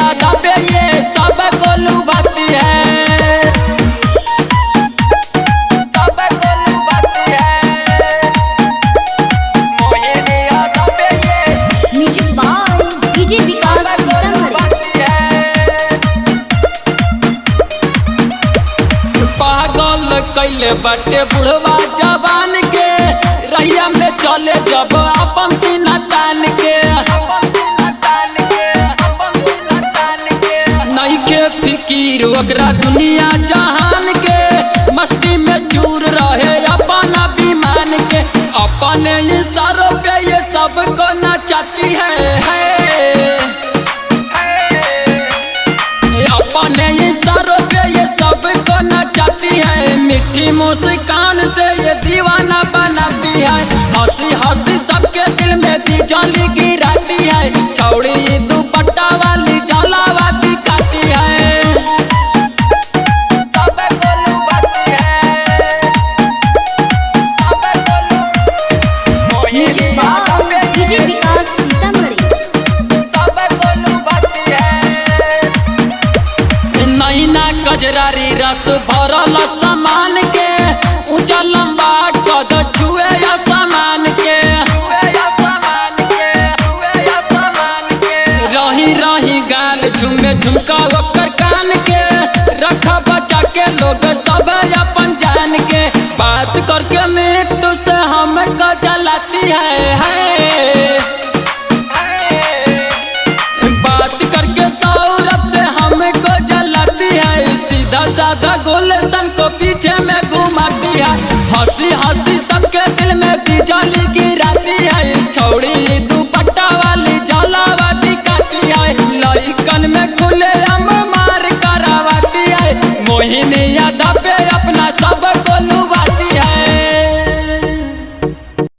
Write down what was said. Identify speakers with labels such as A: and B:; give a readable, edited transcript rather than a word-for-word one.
A: याद पे ये सब गोलू भाती है। कैले बटे बुढ़वा जवान के रैया में चले जब अपन सीना तान के नहीं के फिकीर ओकरा दुनिया जहान के मस्ती में चूर रहे अपन अभिमान के अपने इशारों पे ये सब को नचाती है अपने इशारों पे ये सब को नचाती है। मीठी मुस्कान से ये दीवाना बनाती है हंसी हंसी सबके दिल में बिजली गिराती है। छौड़ी दुपट्टा वाली जलावा दिखाती है। नैना कजरारी रस भरल सामान के ऊंचा लंबा कद छुए सामान के रही रही गाल झुमे झुमका